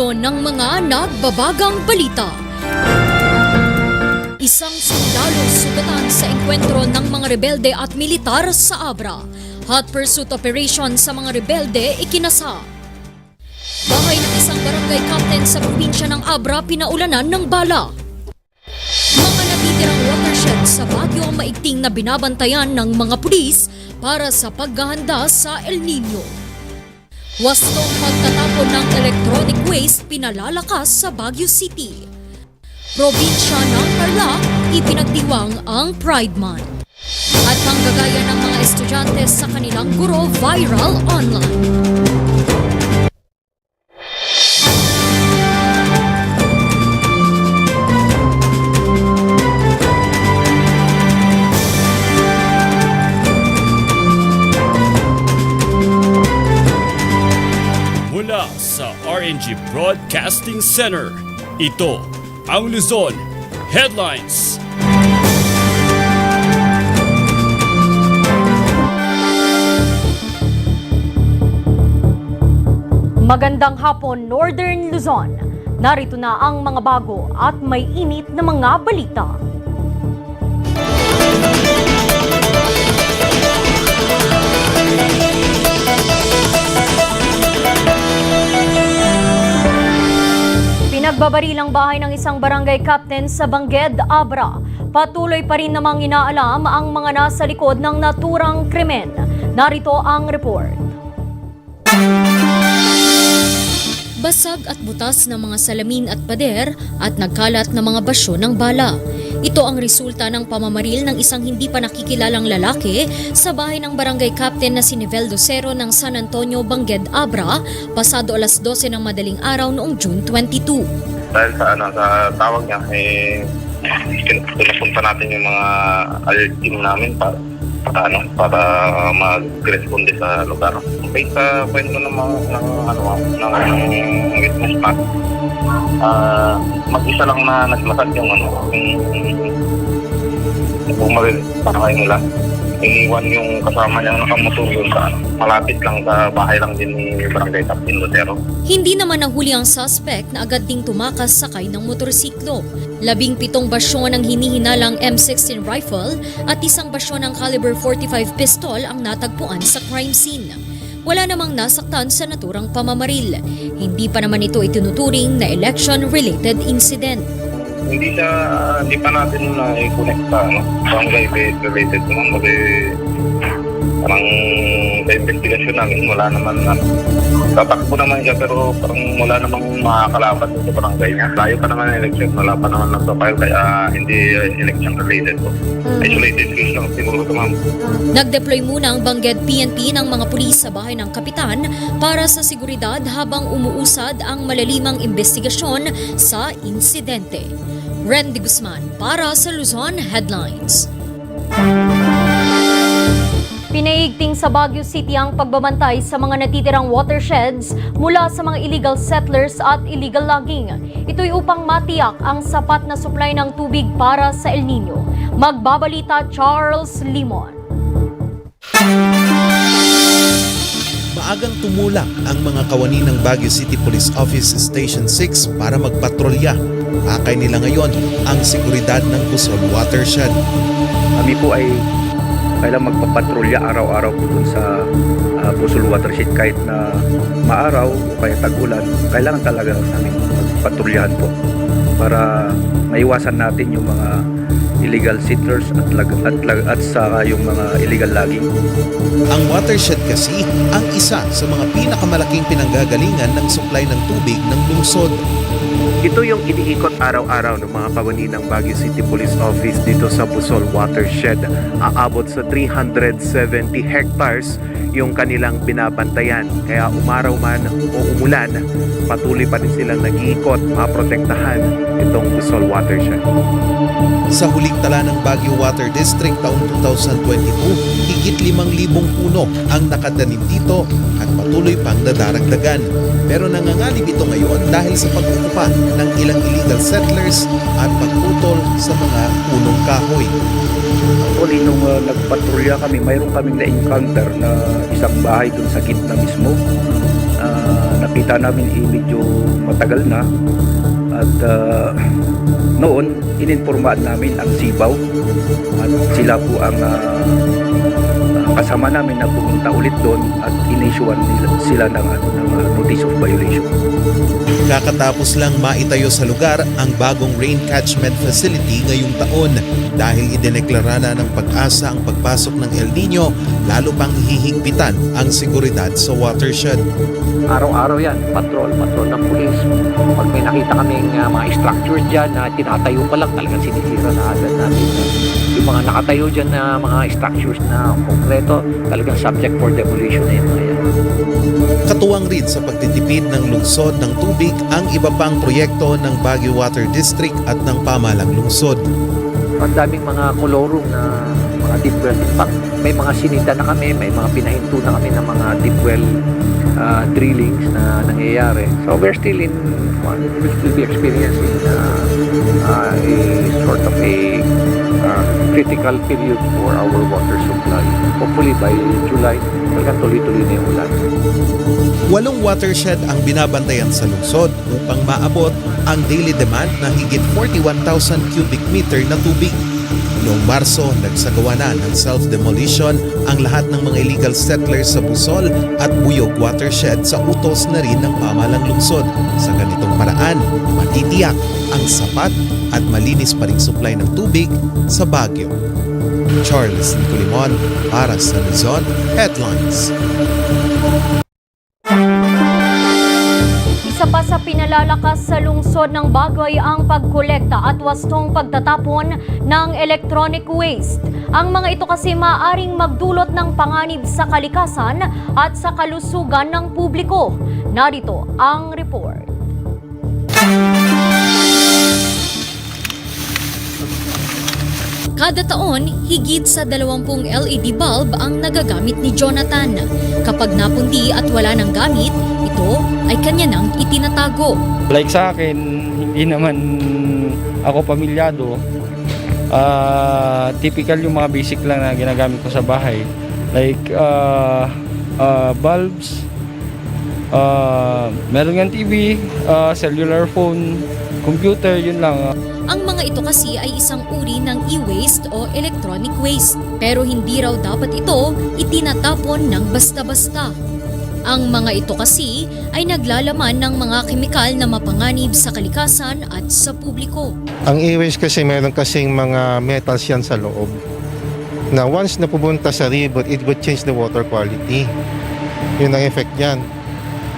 Detalye ng mga nagbabagang balita. Isang sundalo sugatan sa engkwentro ng mga rebelde at militar sa Abra. Hot pursuit operation sa mga rebelde ikinasa. Bahay ng isang barangay captain sa probinsya ng Abra pinaulanan ng bala. Mga natitirang watershed sa Baguio ang maigting na binabantayan ng mga pulis para sa paghahanda sa El Nino. Wastong pagtatapon ng electronic waste pinalalakas sa Baguio City. Probinsya ng Tarlac, ipinagdiwang ang Pride Month. At panggagaya ng mga estudyante sa kanilang guro viral online. Mula sa RNG Broadcasting Center, ito ang Luzon Headlines. Magandang hapon, Northern Luzon. Narito na ang mga bago at may init na mga balita. Pinagbabarilang bahay ng isang barangay captain sa Bangged, Abra. Patuloy pa rin namang inaalam ang mga nasa likod ng naturang krimen. Narito ang report. Basag at butas ng mga salamin at pader at nagkalat na mga basyo ng bala. Ito ang resulta ng pamamaril ng isang hindi pa nakikilalang lalaki sa bahay ng barangay captain na si Niveldo Cero ng San Antonio, Bangged, Abra, pasado alas 12 ng madaling araw noong June 22. Dahil sa tawag niya, pinapunta natin yung mga alert team namin para mag-responde sa lugar. Okay, sa kwento ng witness pack, mag-isa lang na naglasad yung bumaril sa kayo nila. Iniwan yung kasama niyang nakamotor yun sa malapit lang sa bahay lang din ni Barangay Captain Lutero. Hindi naman nahuli ang suspect na agad ding tumakas sakay ng motorsiklo. 17 basyo ng hinihinalang M16 rifle at isang basyo ng caliber 45 pistol ang natagpuan sa crime scene. Wala namang nasaktan sa naturang pamamaril. Hindi pa naman ito itinuturing na election-related incident. Hindi pa natin na-connect sa barangay-related naman kasi parang sa investigation namin wala naman tatakbo naman siya pero parang wala namang makakalaban sa barangay niya. Layo pa naman ang election, wala pa naman nasa-file kaya hindi election-related po. Isolated case lang siguro ito, ma'am. Nag-deploy muna ang Bangged PNP ng mga pulis sa bahay ng kapitan para sa seguridad habang umuusad ang malalimang investigasyon sa insidente. Randy Guzman para sa Luzon Headlines. Pinaigting sa Baguio City ang pagbabantay sa mga natitirang watersheds mula sa mga illegal settlers at illegal logging. Ito'y upang matiyak ang sapat na supply ng tubig para sa El Nino. Magbabalita Charles Limon. Maagang tumulak ang mga kawani ng Baguio City Police Office Station 6 para magpatrolya. Akay nila ngayon ang seguridad ng Busol Watershed. Kami po ay kailangan magpapatrolya araw-araw po dun sa Busol Watershed kahit na maaraw o kaya tag-ulan. Kailangan talaga namin magpatrolyahan po para maiwasan natin yung mga illegal settlers at saka yung mga illegal logging. Ang watershed kasi ang isa sa mga pinakamalaking pinanggagalingan ng supply ng tubig ng lungsod. Ito yung iniikot araw-araw ng mga kawani ng Baguio City Police Office dito sa Busol Watershed. Aabot sa 370 hectares yung kanilang binabantayan. Kaya umaraw man o umulan, patuloy pa rin silang nag-iikot, maprotektahan itong Busol Watershed. Sa huling tala ng Baguio Water District taong 2022, higit 5,000 puno ang nakatanim dito at patuloy pang dadaragdagan. Pero nanganganib ito ngayon dahil sa pag-ukupa ng ilang illegal settlers at pagputol sa mga punong kahoy. Actually, nung nagpatrolya kami, mayroon kaming na-encounter na isang bahay dun sa gitna mismo. nakita namin medyo matagal na at noon ininformaan namin ang Sibaw at sila po ang kasama namin na pumunta ulit doon at inissuean sila ng notice of violation. Kakatapos lang maitayo sa lugar ang bagong rain catchment facility ngayong taon dahil idineklara na ng Pag-asa ang pagpasok ng El Nino, lalo pang hihigpitan ang seguridad sa watershed. Araw-araw yan, patrol ng pulis. Pag may nakita kaming mga structures dyan na tinatayo pa lang, talagang sinisira na agad natin. Yung mga nakatayo dyan na mga structures na konkreto, talagang subject for demolition na yung mga yan. Katuwang rin sa pagtitipid ng lungsod ng tubig ang iba pang proyekto ng Baguio Water District at ng pamahalang lungsod. Ang daming mga kolorong na mga deep well. In fact, may mga sinita na kami, may mga pinahinto na kami ng mga deep well drillings na nangyayari. So we'll still be experiencing a sort of a critical period for our water supply. Hopefully by July, talagang tuloy-tuloy na yung ulan. 8 watershed ang binabantayan sa lungsod upang maabot ang daily demand na higit 41,000 cubic meter na tubig. Noong Marso, nagsagawa na ng self-demolition ang lahat ng mga illegal settlers sa Busol at Buyog watershed sa utos na rin ng pamahalang lungsod. Sa ganitong paraan, matitiyak ang sapat at malinis pa ring supply ng tubig sa Baguio. Charles Nicolimon para sa Luzon Headlines. Isa pa sa pinalalakas sa lungsod ng Baguio ay ang pagkolekta at wastong pagtatapon ng electronic waste. Ang mga ito kasi maaaring magdulot ng panganib sa kalikasan at sa kalusugan ng publiko. Narito ang report. Kada taon, higit sa 20 LED bulb ang nagagamit ni Jonathan. Kapag napundi at wala ng gamit, ito ay kanya nang itinatago. Like sa akin, hindi naman ako pamilyado. Typical yung mga basic lang na ginagamit ko sa bahay. Like bulbs, meron nga TV, cellular phone, computer, yun lang. Ang mga ito kasi ay isang uri ng e-waste o electronic waste. Pero hindi raw dapat ito itinatapon ng basta-basta. Ang mga ito kasi ay naglalaman ng mga kemikal na mapanganib sa kalikasan at sa publiko. Ang e-waste kasi meron kasing mga metals yan sa loob na once na pupunta sa river, it would change the water quality. Yun ang effect yan.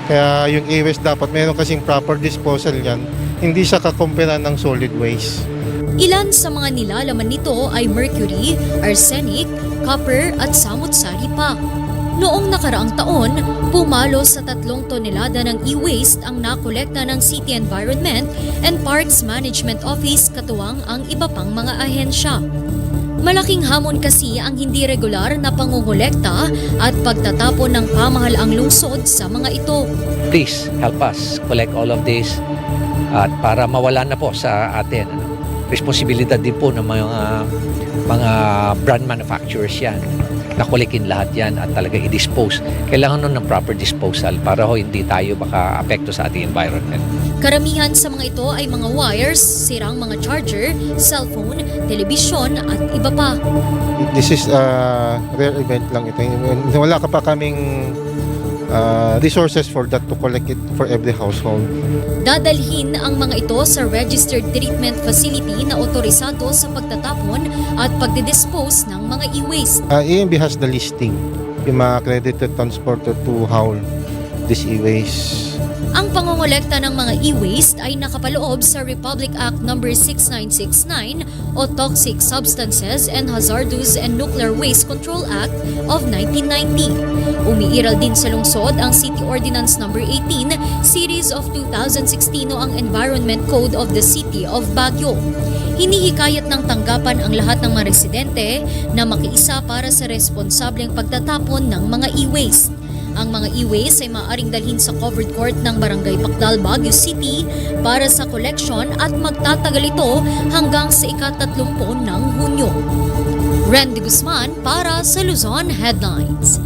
Kaya yung e-waste dapat meron kasing proper disposal yan. Hindi siya kakumpira ng solid waste. Ilan sa mga nilalaman nito ay mercury, arsenic, copper at samut-sari pa. Noong nakaraang taon, pumalo sa 3 tonelada ng e-waste ang nakolekta ng City Environment and Parks Management Office katuwang ang iba pang mga ahensya. Malaking hamon kasi ang hindi regular na pangongolekta at pagtatapon ng pamahalaang lungsod sa mga ito. Please help us collect all of this at para mawala na po sa atin. Responsibilidad din po ng mga brand manufacturers yan. Nakulikin lahat yan at talaga i-dispose. Kailangan nun ng proper disposal para hindi tayo baka apekto sa ating environment. Karamihan sa mga ito ay mga wires, sirang mga charger, cellphone, telebisyon at iba pa. This is a rare event lang ito. Wala ka pa kaming resources for that to collect it for every household. Dadalhin ang mga ito sa Registered Treatment Facility na otorisado sa pagtatapon at pagdidispose ng mga e-waste. EMB has the listing, yung mga accredited transporter to haul this e-waste. Ang pangongolekta ng mga e-waste ay nakapaloob sa Republic Act No. 6969 o Toxic Substances and Hazardous and Nuclear Waste Control Act of 1990. Umiiral din sa lungsod ang City Ordinance No. 18 Series of 2016 o ang Environment Code of the City of Baguio. Hinihikayat ng tanggapan ang lahat ng mga residente na makiisa para sa responsableng pagtatapon ng mga e-waste. Ang mga e-waste ay maaaring dalhin sa covered court ng Barangay Pacdal, Baguio City para sa collection at magtatagal ito hanggang sa ika-30 ng Hunyo. Randy Guzman para sa Luzon Headlines.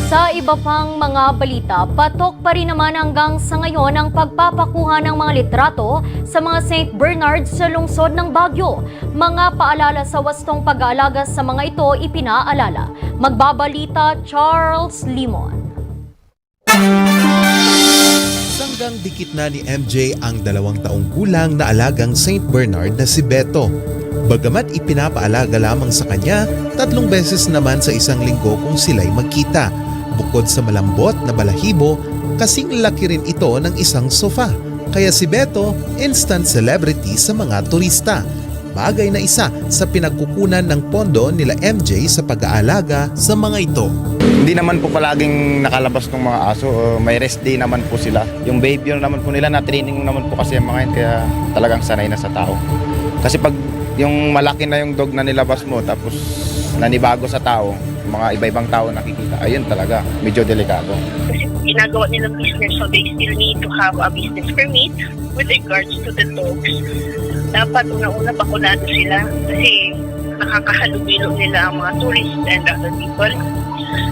Sa Sa iba pang mga balita, patok pa rin naman hanggang sa ngayon ang pagpapakuha ng mga litrato sa mga St. Bernard sa lungsod ng Baguio. Mga paalala sa wastong pag-aalaga sa mga ito ipinaalala. Magbabalita, Charles Limon. Sanggang dikit na ni MJ ang 2 taong gulang na alagang St. Bernard na si Beto. Bagamat ipinapaalaga lamang sa kanya, 3 beses naman sa isang linggo kung sila'y magkita. Bukod sa malambot na balahibo, kasing laki rin ito ng isang sofa. Kaya si Beto, instant celebrity sa mga turista. Bagay na isa sa pinagkukunan ng pondo nila MJ sa pag-aalaga sa mga ito. Hindi naman po palaging nakalabas ng mga aso. May rest day naman po sila. Yung behavior naman po nila, na-training naman po kasi ang mga yun, kaya talagang sanay na sa tao. Kasi pag yung malaki na yung dog na nilabas mo tapos nanibago sa tao, mga iba-ibang tao nakikita, ayun talaga, medyo delikado. Kasi ginagawa nilang business, so they still need to have a business permit with regards to the dogs. Dapat una-una bakunado sila kasi nakakahalubilo nila ang mga tourists and other people.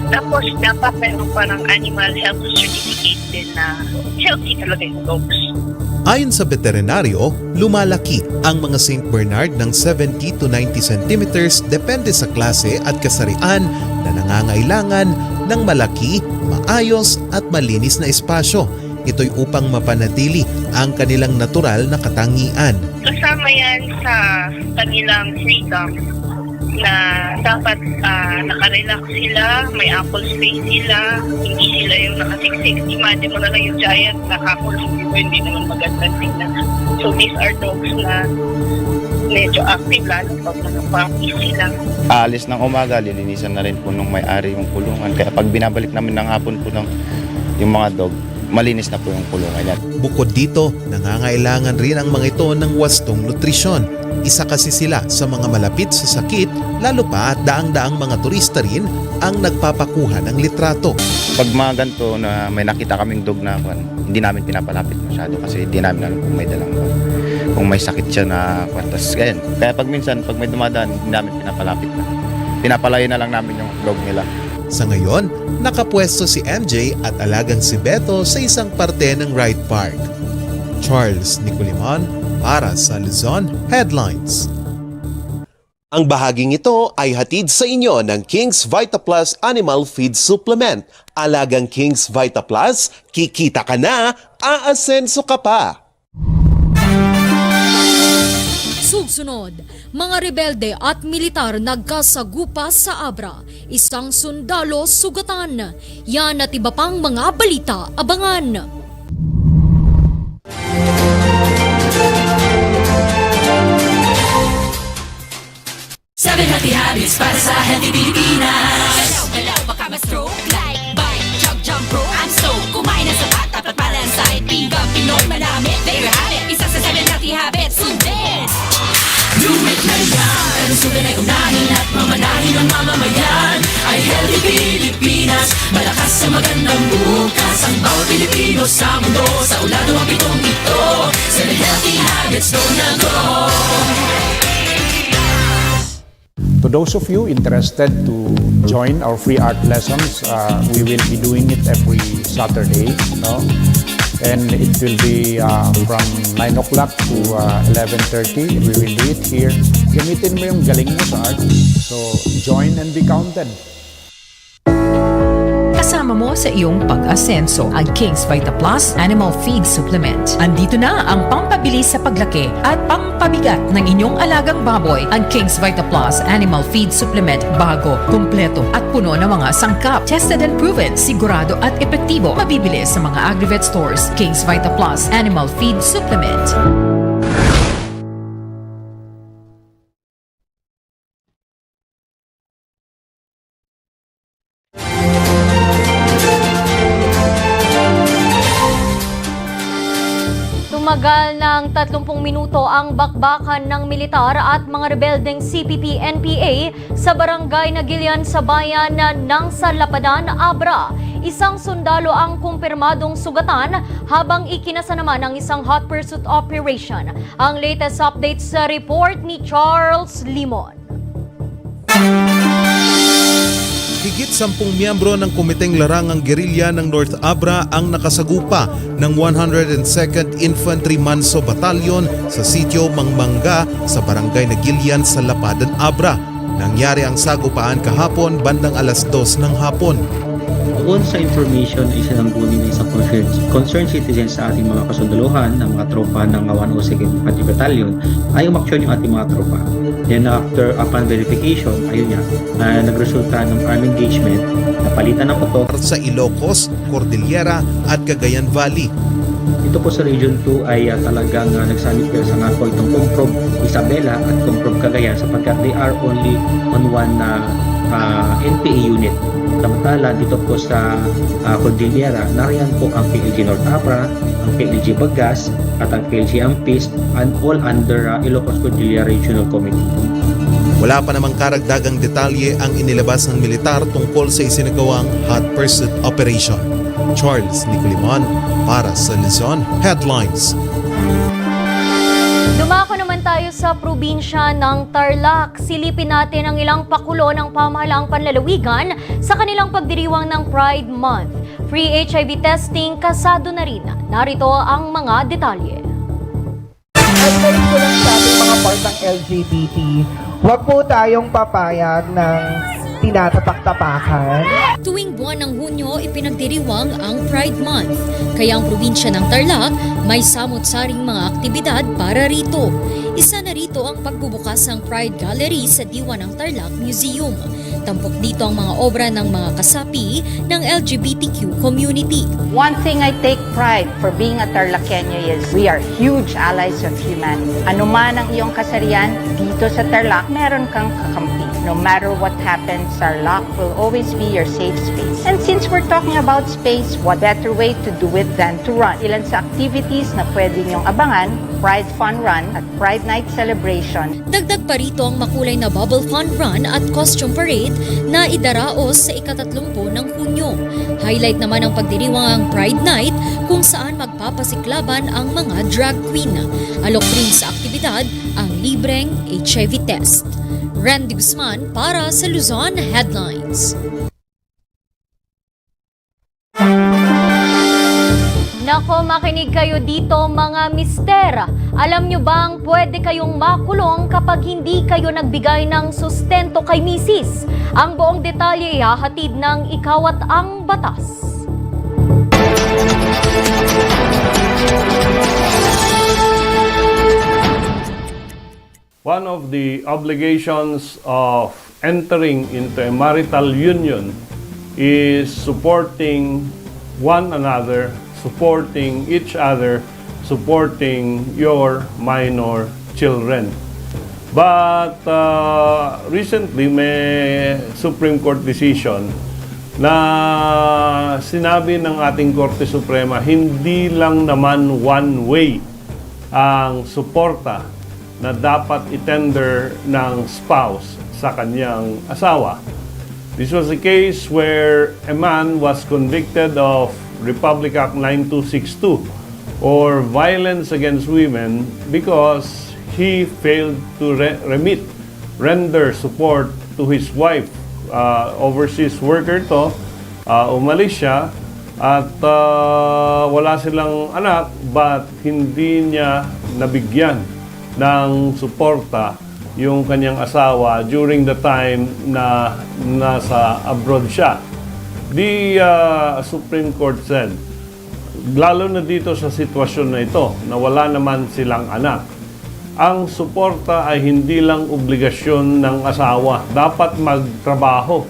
Tapos dapat meron parang animal health certificate din na healthy talaga yung dogs. Ayon sa veterinaryo, lumalaki ang mga St. Bernard ng 70 to 90 centimeters depende sa klase at kasarian na nangangailangan ng malaki, maayos at malinis na espasyo. Ito'y upang mapanatili ang kanilang natural na katangian. Kasama yan sa kanilang freedom na dapat nakarelax sila, may ample space sila, hindi sila yung nakasiksik. Imagine mo na lang yung giant nakakonsumibo, hindi naman magandang tingnan. So these are dogs na medyo active, lalo pag nagpapis sila. Alis ng umaga, lilinisan na rin po nung may-ari yung kulungan. Kaya pag binabalik namin ng hapon po yung mga dog, malinis na po yung kulungan yan. Bukod dito, nangangailangan rin ang mga ito ng wastong nutrisyon. Isa kasi sila sa mga malapit sa sakit, lalo pa at daang-daang mga turista rin ang nagpapakuha ng litrato. Pag mga ganito na may nakita kaming dog na hindi namin pinapalapit masyado kasi hindi namin alam kung may dalang kung may sakit siya na kwantas. Kaya pag minsan, pag may dumadaan, hindi namin pinapalapit na. Pinapalayo na lang namin yung dog nila. Sa ngayon, nakapwesto si MJ at alagang si Beto sa isang parte ng Wright Park. Charles Nicolimon para sa Luzon Headlines. Ang bahaging ito ay hatid sa inyo ng King's Vita Plus Animal Feed Supplement. Alagang King's Vita Plus, kikita ka na, aasenso ka pa. Sugsunod, mga rebelde at militar nagkasagupa sa Abra. Isang sundalo sugatan. Yan at iba pang mga balita, abangan. Seven healthy habits para sa healthy Pilipinas. Hello, baka ma-stroke. Like, bike, jog, jump, rope. I'm so kumain ng sapat, dapat palansay. Pinggang Pinoy, manamit. There you have it. Isa sa 7 healthy habits. Sundin! Do it na yan. Pero sundin ay unahin at mamanahin ng mamamayan. Ay healthy Pilipinas. Malakas sa magandang bukas. Ang bawat Pilipino sa mundo. Sa ulado ang pitong ito. 7 healthy habits, go na go! To those of you interested to join our free art lessons, we will be doing it every Saturday, no? And it will be from 9 o'clock to 11:30. We will do it here. Gamitin mo yung galing mo sa art. So join and be counted. Kasama mo sa iyong pag-asenso ang King's Vita Plus Animal Feed Supplement. Andito na ang pampabilis sa paglaki at pampabigat ng inyong alagang baboy. Ang King's Vita Plus Animal Feed Supplement, bago, kumpleto at puno ng mga sangkap. Tested and proven, sigurado at epektibo. Mabibili sa mga Agrivet stores. King's Vita Plus Animal Feed Supplement. Tumagal ng 30 minuto ang bakbakan ng militar at mga rebeldeng CPP-NPA sa barangay Nagilian sa bayan ng Sanlapadan, Abra. Isang sundalo ang kumpirmadong sugatan habang ikinasa naman ang isang hot pursuit operation. Ang latest update sa report ni Charles Limon. Higit Higit 10 miyembro ng Komiteng Larangang Gerilya ng North Abra ang nakasagupa ng 102nd Infantry Manso Battalion sa sitio Mangmangga sa barangay Nagilian sa Lapadan, Abra. Nangyari ang sagupaan kahapon bandang alas 2 ng hapon. Doon sa information ay sinangguni ng isang concerned citizens sa ating mga kasundalohan ng mga tropa ng 102nd Infantry Battalion ay umaksyon yung ating mga tropa. Then upon verification, ayun nga, nagresulta ng armed engagement na palitan ng motor sa Ilocos, Cordillera at Cagayan Valley. Ito po sa Region 2 ay talagang nagsanipil sa nga po itong Comprog Isabela at Comprog Cagayan sapagkat they are only on one NPA unit. Samantala dito po sa Cordillera, nariyan po ang PLG North Abra, ang PLG Bagas at ang PLG Ampis and all under Ilocos Cordillera Regional Committee. Wala pa namang karagdagang detalye ang inilabas ng militar tungkol sa isinagawang hot pursuit operation. Charles Nicolimon para sa Luzon Headlines. Dumako naman tayo sa probinsya ng Tarlac. Silipin natin ang ilang pakulo ng pamahalaang panlalawigan sa kanilang pagdiriwang ng Pride Month. Free HIV testing kasado na rin. Narito ang mga detalye. At ngayon ko lang sabi mga part ng LGBT, huwag po tayong papayag ng tinatapak-tapakan. Tuwing buwan ng Hunyo, ipinagdiriwang ang Pride Month. Kaya ang probinsya ng Tarlac may samot-saring mga aktibidad para rito. Isa na rito ang pagbubukas ng Pride Gallery sa diwa ng Tarlac Museum. Tampok dito ang mga obra ng mga kasapi ng LGBTQ community. One thing I take pride for being a Tarlacenyo is we are huge allies of humanity. Ano man ang iyong kasarian, dito sa Tarlac, meron kang kakampi. No matter what happens, Tarlac will always be your safe space. And since we're talking about space, what better way to do it than to run? Ilan sa activities na pwede niyong abangan, Pride Fun Run at Pride Night Celebration. Dagdag pa rito ang makulay na Bubble Fun Run at Costume Parade na idaraos sa ika-30 ng Hunyo. Highlight naman ang pagdiriwang Pride Night kung saan magpapasiklaban ang mga drag queen. Alok rin sa aktibidad ang libreng HIV test. Randy Guzman para sa Luzon Headlines. Nako, makinig kayo dito mga mister. Alam nyo bang pwede kayong makulong kapag hindi kayo nagbigay ng sustento kay misis? Ang buong detalye ihahatid ng Ikaw at ang Batas. One of the obligations of entering into a marital union is supporting one another, supporting each other, supporting your minor children. But recently, may Supreme Court decision na sinabi ng ating Korte Suprema, hindi lang naman one way ang suporta na dapat itender ng spouse sa kanyang asawa. This was a case where a man was convicted of Republic Act 9262 or violence against women because he failed to render support to his wife. Overseas worker to, umalis siya at wala silang anak but hindi niya nabigyan ng suporta yung kanyang asawa during the time na nasa abroad siya. The Supreme Court said, lalo na dito sa sitwasyon na ito, na wala naman silang anak, ang suporta ay hindi lang obligasyon ng asawa. Dapat magtrabaho,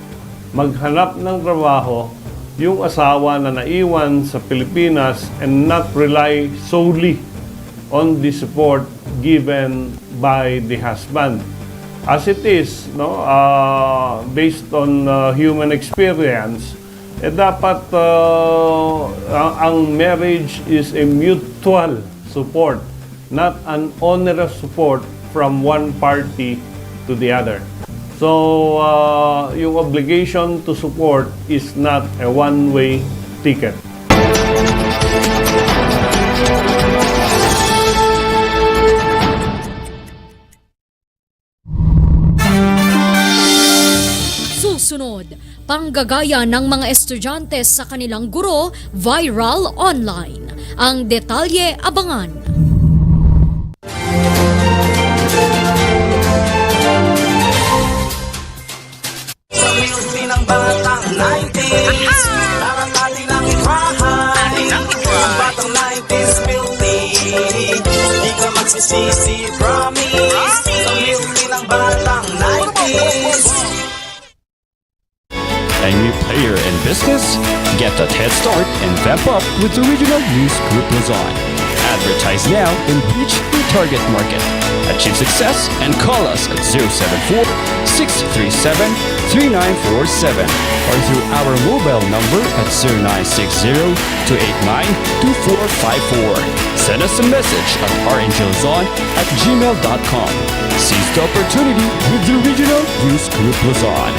maghanap ng trabaho yung asawa na naiwan sa Pilipinas and not rely solely on the support given by the husband. As it is, based on human experience, dapat ang marriage is a mutual support, not an onerous support from one party to the other. So, yung obligation to support is not a one-way ticket. Susunod, panggagaya ng mga estudyante sa kanilang guro viral online. Ang detalye abangan. Sa milky ng batang 90s, parang atin ang itrahan. Ang batang 90s milky, di ka magsisisi, promise. Sa milky ng batang 90s. A new player in business? Get that head start and vamp up with the Regional News Group Luzon. Advertise now and reach your target market. Achieve success and call us at 074-637-3947 or through our mobile number at 0960-289-2454. Send us a message at rngluzon@gmail.com. Seize the opportunity with the Regional News Group Luzon.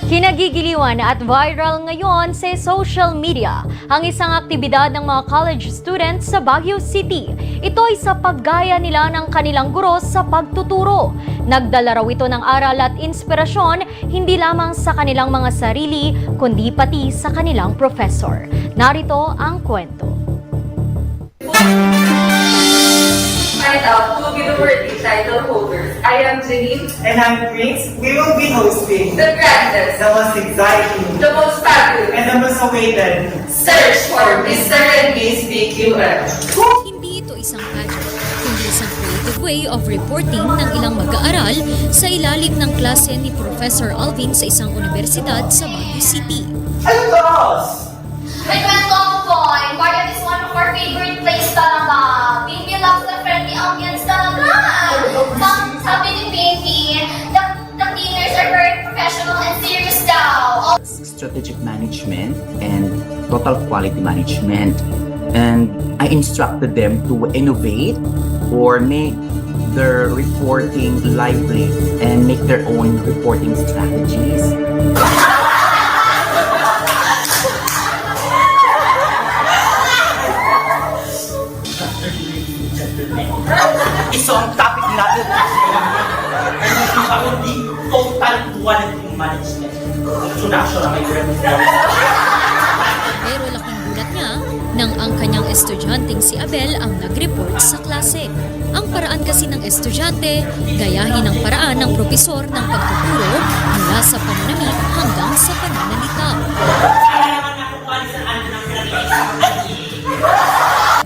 Kinagigiliwan at viral ngayon sa social media ang isang aktibidad ng mga college students sa Baguio City. Ito ay sa paggaya nila ng kanilang guro sa pagtuturo. Nagdala raw ito ng aral at inspirasyon hindi lamang sa kanilang mga sarili kundi pati sa kanilang professor. Narito ang kwento. Find out who will be the worthy title holders. I am Janine. And I'm Prince. We will be hosting The grandest, the most exciting, the most fabulous, and the most awaited search for Mr. and Miss BQM. Hindi ito isang pageant, kundi isang creative way of reporting ng ilang mag-aaral sa ilalim ng klase ni Professor Alvin sa isang universidad sa Baguio City. Ano to, Ross? May kwento ako, Boy. Baguio is one of our favorite place talaga. Pinky loves the friendly ambience talaga. Sabi ni Pinky, the cleaners are very professional and serious daw. Strategic management and total quality management. And I instructed them to innovate or make their reporting lively and make their own reporting strategies. So, ang topic natin ay the total quality management. Introduction na may Pero laking gulat niya nang ang kanyang estudyanteng si Abel ang nag-report sa klase. Ang paraan kasi ng estudyante, gayahin ang paraan ng propesor ng pagtuturo mula sa pananamit hanggang sa pananalita.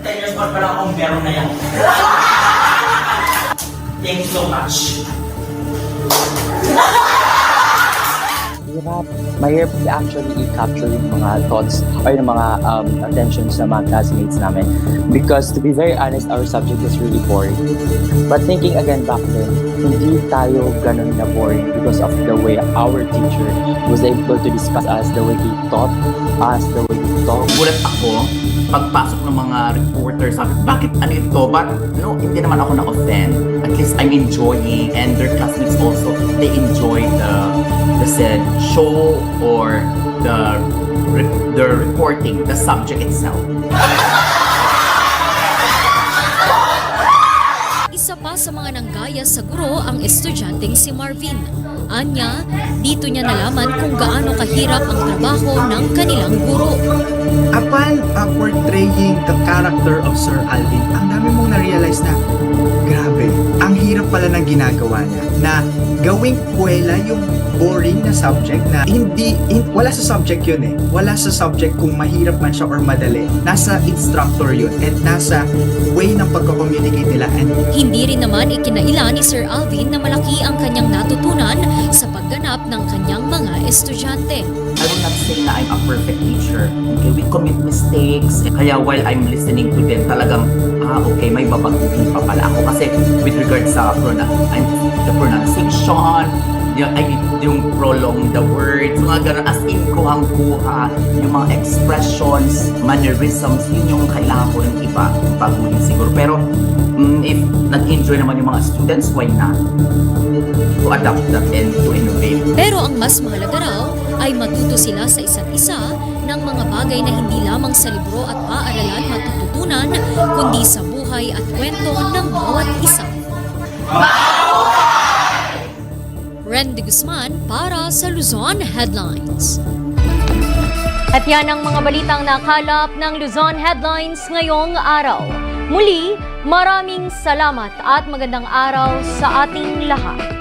Years old pa lang akong meron na yan. Thank you so much. Mahirap actually i-capture yung mga thoughts or yung mga attentions ng mga classmates namin. Because to be very honest, our subject was really boring. But thinking again back then, hindi tayo ganun na boring because of the way our teacher was able to discuss us, the way he taught us, the way he taught. Gulat ako, pagpasok ng mga reporters, sabi, bakit ano ito? But no, hindi naman ako na-offend. At least I'm enjoying, and their classmates also, they enjoy the said show or the reporting, the subject itself. Isa pa sa mga nanggaya sa guro ang estudyanteng si Marvin. Anya, dito niya nalaman kung gaano kahirap ang trabaho ng kanilang guro. Upon portraying the character of Sir Alvin, ang dami mong na-realize na, grabe, ang hirap pala ng ginagawa niya, na gawing kwela yung boring na subject na wala sa subject yun eh. Wala sa subject kung mahirap man siya or madali. Nasa instructor yun at nasa way ng pagko-communicate nila. And hindi rin naman ikinaila ni Sir Alvin na malaki ang kanyang natutunan sa pagganap ng kanyang mga estudyante. I will not say mean na I'm a perfect teacher. Okay, we commit mistakes. Kaya while I'm listening to them, talagang, okay, may babaguhin pa pala ako. Kasi with regards sa the pronunciation, yung prolong the words, mga ganun, as in kuhang-kuha, yung mga expressions, mannerisms, yun yung kailangan ko ng iba, yung baguhin siguro. Pero if nag-enjoy naman yung mga students, why not? To adapt that and to innovate. Pero ang mas mahalaga raw ay matuto sila sa isa't isa ng mga bagay na hindi lamang sa libro at paaralan matututunan, kundi sa buhay at kwento ng bawat isa. Ren de Guzman para sa Luzon Headlines. At yan ang mga balitang nakalap ng Luzon Headlines ngayong araw. Muli, maraming salamat at magandang araw sa ating lahat.